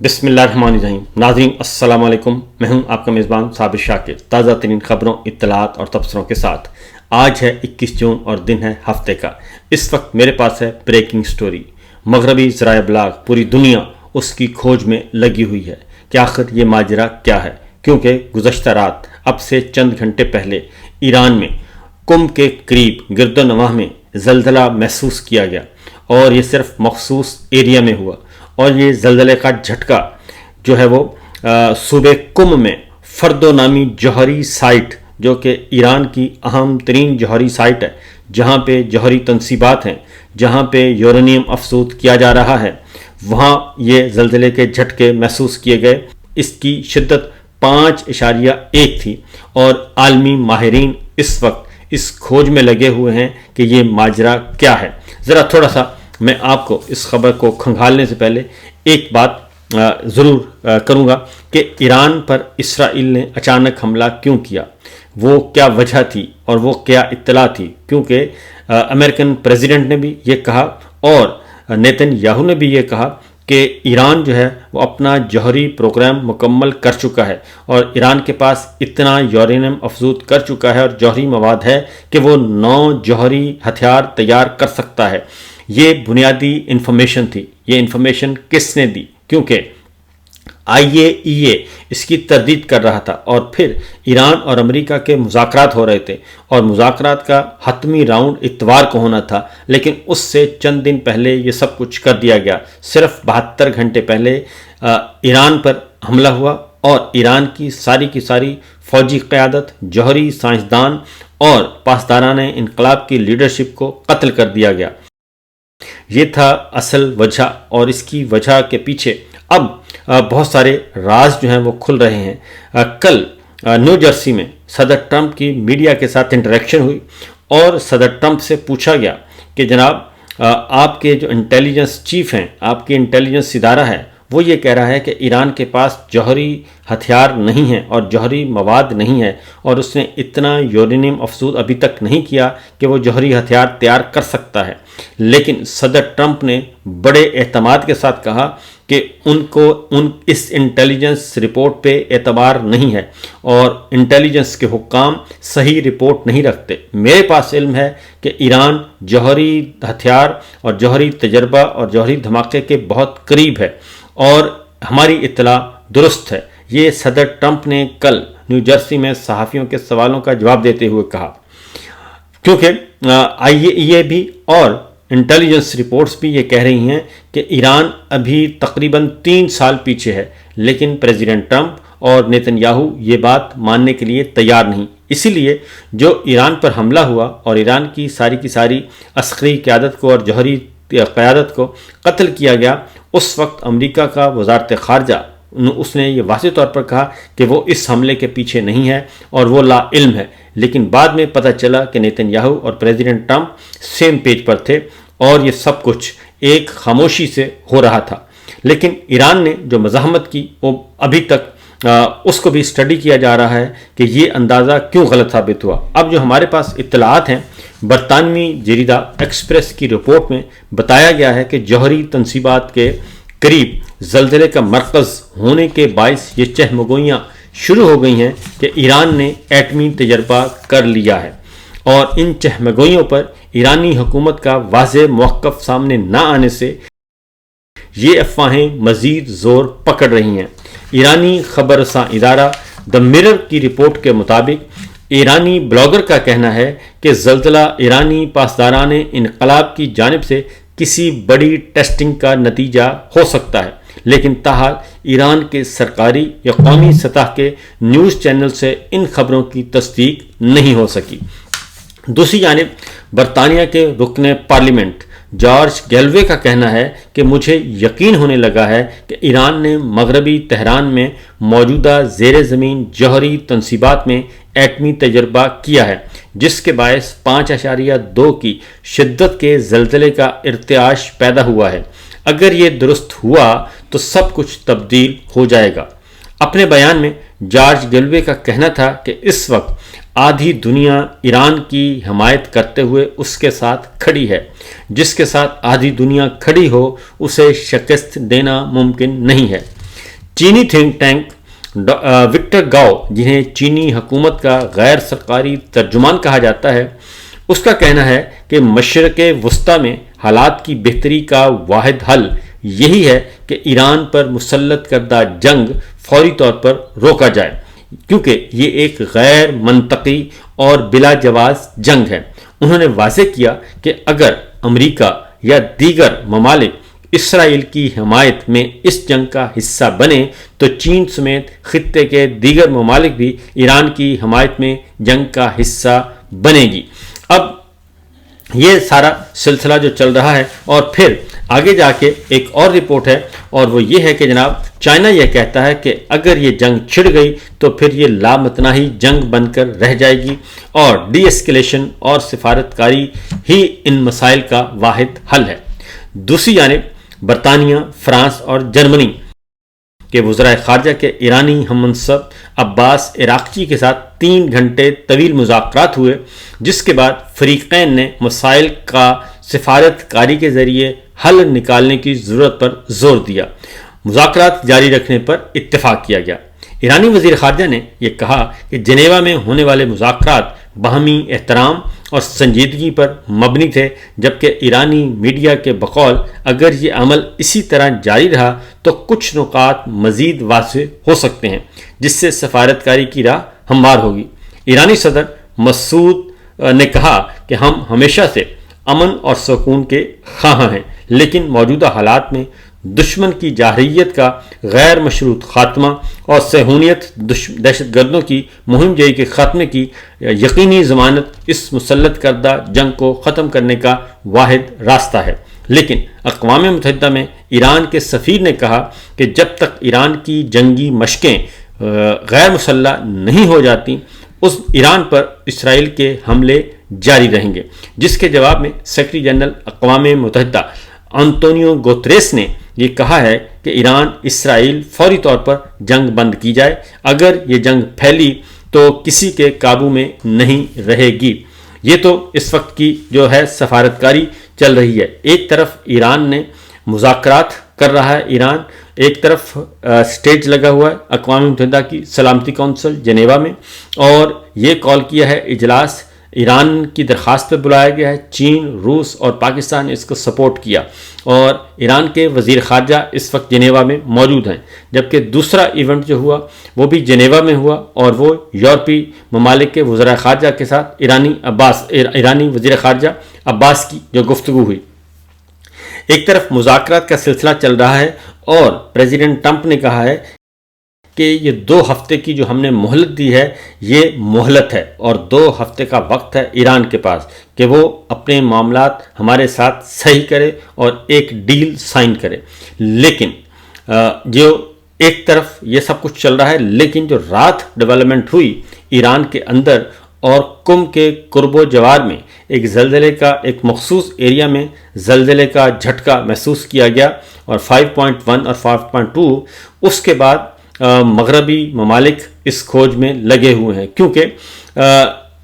بسم اللہ الرحمن الرحیم۔ ناظرین السلام علیکم، میں ہوں آپ کا میزبان صابر شاکر، تازہ ترین خبروں، اطلاعات اور تبصروں کے ساتھ۔ آج ہے 21 جون اور دن ہے ہفتے کا۔ اس وقت میرے پاس ہے بریکنگ سٹوری۔ مغربی ذرائع ابلاغ پوری دنیا اس کی کھوج میں لگی ہوئی ہے کہ آخر یہ ماجرا کیا ہے، کیونکہ گزشتہ رات اب سے چند گھنٹے پہلے ایران میں کم کے قریب گرد و نواح میں زلزلہ محسوس کیا گیا، اور یہ صرف مخصوص ایریا میں ہوا، اور یہ زلزلے کا جھٹکا جو ہے وہ صوبے کم میں فردو نامی جوہری سائٹ، جو کہ ایران کی اہم ترین جوہری سائٹ ہے، جہاں پہ جوہری تنصیبات ہیں، جہاں پہ یورینیم افزود کیا جا رہا ہے، وہاں یہ زلزلے کے جھٹکے محسوس کیے گئے۔ اس کی شدت 5.1 تھی، اور عالمی ماہرین اس وقت اس کھوج میں لگے ہوئے ہیں کہ یہ ماجرا کیا ہے۔ ذرا تھوڑا سا میں آپ کو اس خبر کو کھنگالنے سے پہلے ایک بات ضرور کروں گا کہ ایران پر اسرائیل نے اچانک حملہ کیوں کیا، وہ کیا وجہ تھی اور وہ کیا اطلاع تھی، کیونکہ امریکن پریزیڈنٹ نے بھی یہ کہا اور نیتن یاہو نے بھی یہ کہا کہ ایران جو ہے وہ اپنا جوہری پروگرام مکمل کر چکا ہے، اور ایران کے پاس اتنا یورینیم افزود کر چکا ہے اور جوہری مواد ہے کہ وہ 9 جوہری ہتھیار تیار کر سکتا ہے۔ یہ بنیادی انفارمیشن تھی۔ یہ انفارمیشن کس نے دی؟ کیونکہ IAEA اس کی تردید کر رہا تھا، اور پھر ایران اور امریکہ کے مذاکرات ہو رہے تھے، اور مذاکرات کا حتمی راؤنڈ اتوار کو ہونا تھا، لیکن اس سے چند دن پہلے یہ سب کچھ کر دیا گیا۔ صرف 72 گھنٹے پہلے ایران پر حملہ ہوا، اور ایران کی ساری فوجی قیادت، جوہری سائنسدان اور پاسداران انقلاب کی لیڈرشپ کو قتل کر دیا گیا۔ یہ تھا اصل وجہ، اور اس کی وجہ کے پیچھے اب بہت سارے راز جو ہیں وہ کھل رہے ہیں۔ کل نیو جرسی میں صدر ٹرمپ کی میڈیا کے ساتھ انٹریکشن ہوئی، اور صدر ٹرمپ سے پوچھا گیا کہ جناب آپ کے جو انٹیلیجنس چیف ہیں، آپ کی انٹیلیجنس ادارہ ہے، وہ یہ کہہ رہا ہے کہ ایران کے پاس جوہری ہتھیار نہیں ہیں اور جوہری مواد نہیں ہے، اور اس نے اتنا یورینیم افزود ابھی تک نہیں کیا کہ وہ جوہری ہتھیار تیار کر سکتا ہے۔ لیکن صدر ٹرمپ نے بڑے اعتماد کے ساتھ کہا کہ ان کو اس انٹیلیجنس رپورٹ پہ اعتبار نہیں ہے، اور انٹیلیجنس کے حکام صحیح رپورٹ نہیں رکھتے۔ میرے پاس علم ہے کہ ایران جوہری ہتھیار اور جوہری تجربہ اور جوہری دھماکے کے بہت قریب ہے، اور ہماری اطلاع درست ہے۔ یہ صدر ٹرمپ نے کل نیو جرسی میں صحافیوں کے سوالوں کا جواب دیتے ہوئے کہا، کیونکہ IAEA بھی اور انٹیلیجنس رپورٹس بھی یہ کہہ رہی ہیں کہ ایران ابھی تقریباً 3 سال پیچھے ہے، لیکن پریزیڈنٹ ٹرمپ اور نیتن یاہو یہ بات ماننے کے لیے تیار نہیں۔ اسی لیے جو ایران پر حملہ ہوا اور ایران کی ساری عسکری قیادت کو اور جوہری قیادت کو قتل کیا گیا، اس وقت امریکہ کا وزارت خارجہ اس نے یہ واضح طور پر کہا کہ وہ اس حملے کے پیچھے نہیں ہے اور وہ لا علم ہے، لیکن بعد میں پتہ چلا کہ نیتن یاہو اور پریزیڈنٹ ٹرمپ سیم پیج پر تھے، اور یہ سب کچھ ایک خاموشی سے ہو رہا تھا۔ لیکن ایران نے جو مزاحمت کی، وہ ابھی تک اس کو بھی اسٹڈی کیا جا رہا ہے کہ یہ اندازہ کیوں غلط ثابت ہوا۔ اب جو ہمارے پاس اطلاعات ہیں، برطانوی جریدہ ایکسپریس کی رپورٹ میں بتایا گیا ہے کہ جوہری تنصیبات کے قریب زلزلے کا مرکز ہونے کے باعث یہ چہمگوئیاں شروع ہو گئی ہیں کہ ایران نے ایٹمی تجربہ کر لیا ہے، اور ان چہمگوئیوں پر ایرانی حکومت کا واضح موقف سامنے نہ آنے سے یہ افواہیں مزید زور پکڑ رہی ہیں۔ ایرانی خبر رساں ادارہ دی مرر کی رپورٹ کے مطابق ایرانی بلاگر کا کہنا ہے کہ زلزلہ ایرانی پاسداران انقلاب کی جانب سے کسی بڑی ٹیسٹنگ کا نتیجہ ہو سکتا ہے، لیکن تاحال ایران کے سرکاری یا قومی سطح کے نیوز چینل سے ان خبروں کی تصدیق نہیں ہو سکی۔ دوسری جانب برطانیہ کے رکن پارلیمنٹ جارج گیلوے کا کہنا ہے کہ مجھے یقین ہونے لگا ہے کہ ایران نے مغربی تہران میں موجودہ زیر زمین جوہری تنصیبات میں ایٹمی تجربہ کیا ہے، جس کے باعث 5.2 کی شدت کے زلزلے کا ارتعاش پیدا ہوا ہے۔ اگر یہ درست ہوا تو سب کچھ تبدیل ہو جائے گا۔ اپنے بیان میں جارج گیلوے کا کہنا تھا کہ اس وقت آدھی دنیا ایران کی حمایت کرتے ہوئے اس کے ساتھ کھڑی ہے۔ جس کے ساتھ آدھی دنیا کھڑی ہو اسے شکست دینا ممکن نہیں ہے۔ چینی تھنک ٹینک وکٹر گاؤ، جنہیں چینی حکومت کا غیر سرکاری ترجمان کہا جاتا ہے، اس کا کہنا ہے کہ مشرق وسطیٰ میں حالات کی بہتری کا واحد حل یہی ہے کہ ایران پر مسلط کردہ جنگ فوری طور پر روکا جائے، کیونکہ یہ ایک غیر منطقی اور بلا جواز جنگ ہے۔ انہوں نے واضح کیا کہ اگر امریکہ یا دیگر ممالک اسرائیل کی حمایت میں اس جنگ کا حصہ بنے تو چین سمیت خطے کے دیگر ممالک بھی ایران کی حمایت میں جنگ کا حصہ بنے گی۔ اب یہ سارا سلسلہ جو چل رہا ہے، اور پھر آگے جا کے ایک اور رپورٹ ہے، اور وہ یہ ہے کہ جناب چائنا یہ کہتا ہے کہ اگر یہ جنگ چھڑ گئی تو پھر یہ لامتناہی جنگ بن کر رہ جائے گی، اور ڈی ایسکیلیشن اور سفارتکاری ہی ان مسائل کا واحد حل ہے۔ دوسری جانب برطانیہ، فرانس اور جرمنی کے وزرائے خارجہ کے ایرانی ہم منصب عباس عراقچی کے ساتھ 3 گھنٹے طویل مذاکرات ہوئے، جس کے بعد فریقین نے مسائل کا سفارت کاری کے ذریعے حل نکالنے کی ضرورت پر زور دیا۔ مذاکرات جاری رکھنے پر اتفاق کیا گیا۔ ایرانی وزیر خارجہ نے یہ کہا کہ جنیوا میں ہونے والے مذاکرات باہمی احترام اور سنجیدگی پر مبنی تھے، جبکہ ایرانی میڈیا کے بقول اگر یہ عمل اسی طرح جاری رہا تو کچھ نکات مزید واضح ہو سکتے ہیں، جس سے سفارتکاری کی راہ ہموار ہوگی۔ ایرانی صدر مسعود نے کہا کہ ہم ہمیشہ سے امن اور سکون کے خواہاں ہیں، لیکن موجودہ حالات میں دشمن کی جارحیت کا غیر مشروط خاتمہ اور صہیونیت دہشت گردوں کی مہم جوئی کے خاتمے کی یقینی ضمانت اس مسلط کردہ جنگ کو ختم کرنے کا واحد راستہ ہے۔ لیکن اقوام متحدہ میں ایران کے سفیر نے کہا کہ جب تک ایران کی جنگی مشقیں غیر مسلح نہیں ہو جاتی، اس ایران پر اسرائیل کے حملے جاری رہیں گے، جس کے جواب میں سیکرٹری جنرل اقوام متحدہ انطونیو گوتریس نے یہ کہا ہے کہ ایران اسرائیل فوری طور پر جنگ بند کی جائے، اگر یہ جنگ پھیلی تو کسی کے قابو میں نہیں رہے گی۔ یہ تو اس وقت کی جو ہے سفارتکاری چل رہی ہے۔ ایک طرف ایران نے مذاکرات کر رہا ہے، ایران ایک طرف سٹیج لگا ہوا ہے اقوام متحدہ کی سلامتی کونسل جنیوا میں، اور یہ کال کیا ہے اجلاس ایران کی درخواست پہ بلایا گیا ہے۔ چین، روس اور پاکستان نے اس کو سپورٹ کیا، اور ایران کے وزیر خارجہ اس وقت جنیوا میں موجود ہیں، جبکہ دوسرا ایونٹ جو ہوا وہ بھی جنیوا میں ہوا، اور وہ یورپی ممالک کے وزرائے خارجہ کے ساتھ ایرانی وزیر خارجہ عباس کی جو گفتگو ہوئی۔ ایک طرف مذاکرات کا سلسلہ چل رہا ہے، اور پریزیڈنٹ ٹرمپ نے کہا ہے کہ یہ 2 ہفتے کی جو ہم نے مہلت دی ہے یہ مہلت ہے، اور 2 ہفتے کا وقت ہے ایران کے پاس کہ وہ اپنے معاملات ہمارے ساتھ صحیح کرے اور ایک ڈیل سائن کرے۔ لیکن جو ایک طرف یہ سب کچھ چل رہا ہے، لیکن جو رات ڈیولپمنٹ ہوئی ایران کے اندر اور کم کے قرب و جوار میں ایک زلزلے کا ایک مخصوص ایریا میں زلزلے کا جھٹکا محسوس کیا گیا، اور 5.1 اور 5.2 اس کے بعد مغربی ممالک اس کھوج میں لگے ہوئے ہیں، کیونکہ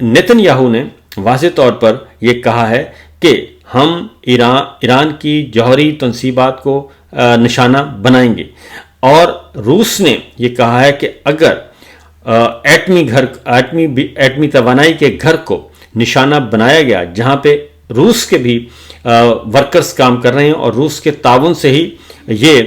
نیتن یاہو نے واضح طور پر یہ کہا ہے کہ ہم ایران کی جوہری تنصیبات کو نشانہ بنائیں گے، اور روس نے یہ کہا ہے کہ اگر ایٹمی توانائی کے گھر کو نشانہ بنایا گیا، جہاں پہ روس کے بھی ورکرز کام کر رہے ہیں اور روس کے تعاون سے ہی یہ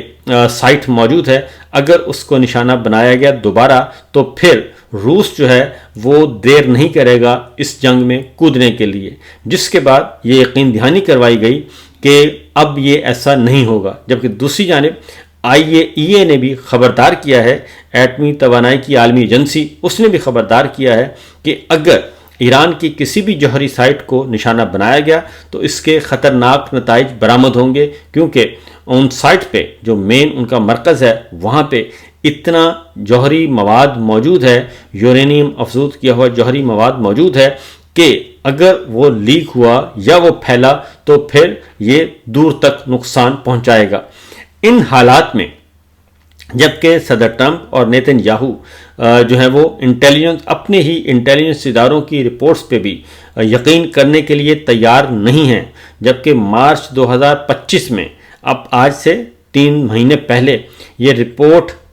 سائٹ موجود ہے، اگر اس کو نشانہ بنایا گیا دوبارہ تو پھر روس جو ہے وہ دیر نہیں کرے گا اس جنگ میں کودنے کے لیے، جس کے بعد یہ یقین دہانی کروائی گئی کہ اب یہ ایسا نہیں ہوگا۔ جبکہ دوسری جانب IAEA نے بھی خبردار کیا ہے، ایٹمی توانائی کی عالمی ایجنسی، اس نے بھی خبردار کیا ہے کہ اگر ایران کی کسی بھی جوہری سائٹ کو نشانہ بنایا گیا تو اس کے خطرناک نتائج برآمد ہوں گے، کیونکہ ان سائٹ پہ جو مین ان کا مرکز ہے وہاں پہ اتنا جوہری مواد موجود ہے، یورینیم افزود کیا ہوا جوہری مواد موجود ہے کہ اگر وہ لیک ہوا یا وہ پھیلا تو پھر یہ دور تک نقصان پہنچائے گا۔ ان حالات میں جبکہ صدر ٹرمپ اور نیتن یاہو جو ہے وہ اپنے ہی انٹیلیجنس اداروں کی رپورٹس پہ بھی یقین کرنے کے لیے تیار نہیں ہیں، جبکہ مارچ 2025 میں اب آج سے 3 مہینے پہلے یہ رپورٹ